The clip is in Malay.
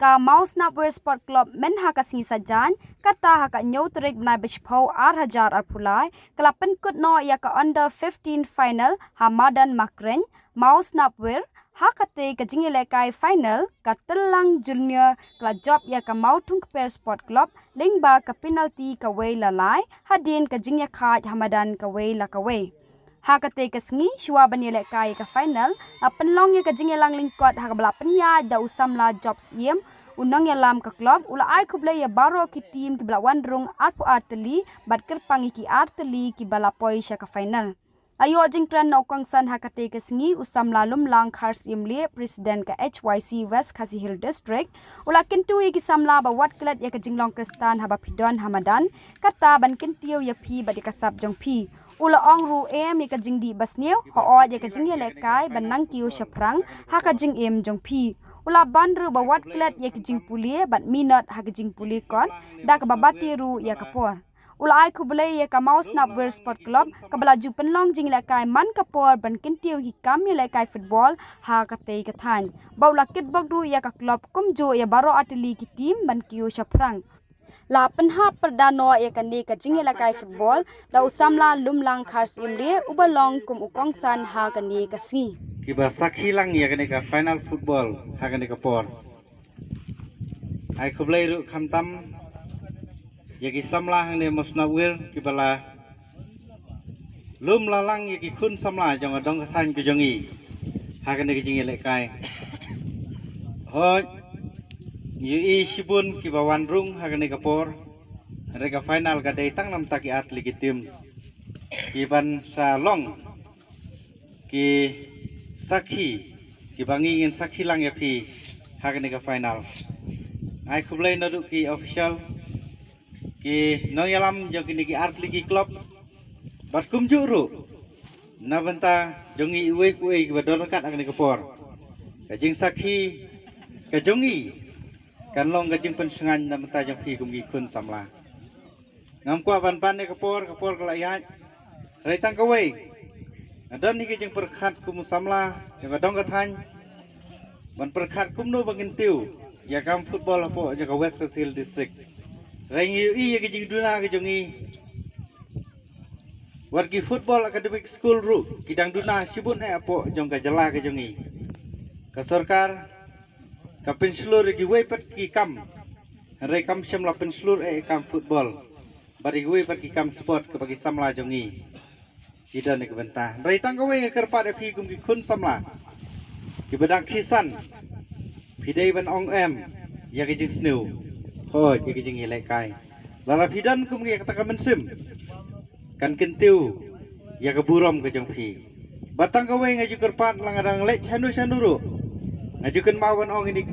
ka Mouse Napwer Sport Club men ha ka singi sajan kata ha ka nyotrik na bishpau 8,000 arpulai kelapen kut no ya ka under 15 final Hamadan Makren Mouse Napwer ha kate ka jingelekai final ka telang junior kla job ya ka Mautung Per Sport Club lingba ka penalty ka wei lalai hadin ka jingya khat Hamadan ka wei la ka wei ha kate ka singi shua banile kai ka final penlong ya ka jingelang lingkot ha ka belapen ya da usamla jobs yem unang ya lam ka club ula ai kuble ya baro ki team ki bela wandrung arpu arteli bat kerpangi ki arteli ki bala poi sha ka final ayo jingtran no kongsan ha kate ka singi usamla lumlang khars imle president ka HYC West Khasi Hill District ula kintu ki samla ba wat klat ya ka jinglong kristan ha ba pidon Hamadan kata ban kintiu ya phi ba di kasap jong phi ula ong ru em ka jingdi basneu ho o ya ka jingye lekai banang kiu shaprang ha ka jing em jong phi ula bandru ba wat klat ya ka jing pulie bat minot ha ka jing pulie kon da ka babati ru ya ka por ula ai khubule ya ka Mouse Napwer Sport Club ka bala ju penlong jing lekai man ka por ban kintiu hi kam ya lekai football ha ka te ka than ba ula kit bok ru ya ka club kum jo ya baro ateli ki team ban kiu shaprang la penha perdano ya kani ka jingela kai football da usamla lumlang khars imre ubalong kum ukongsan ha kani ka si kiba sakhi lang ya kani ka final football ha kani ka por ai khublai ru khamtam ya ki samla hang ne Mosnawir kibala lum lalang ya ki khun samla jong adong ka than ku jongi ha kani ka jingela kai hoj Yui sibun ki bawan rung hagani kapor rega final gadai tang nam taki atli ki tim ki ban sa long ki sakhi ki bangi ngin sakhi lang ya phi hagani ka final ai khublai nodu ki official ki noyalam jo kini ki atli ki club bat kum juru na banta jongi uwe ki bador kat hagani kapor kajing sakhi kajongi kan long gajing pensengan na mata jang phi kum gi kun samla ngam kwa ban ban ne kapor kala ya reitang ka wei adon ni gajing perkhat kum samla ya gadong ka than ban perkhat kum no bangin tiu ya kam football apo ja ka West Khasi Hill District reng ui ya gajing duna ka jongi wargi football academic school ru kidang duna sibun apo jong ka jala ka jongi ka sarkar ka penslur ki wepet ki kam re kam sham la penslur kam football bari wepet ki kam sport ka bagi samla jongi ida ne benta re tang ka we kerpat fi kum ki khun samla ki badang khisan pidei ban ong em ya ki jing sneu ho ya ki jing ile kai lara pidan kum ki kata ka mensim kan kentiu ya ka burom ka jong phi batang ka we ngaju kerpat langadang le chandu ru ngajukan mawan ong ini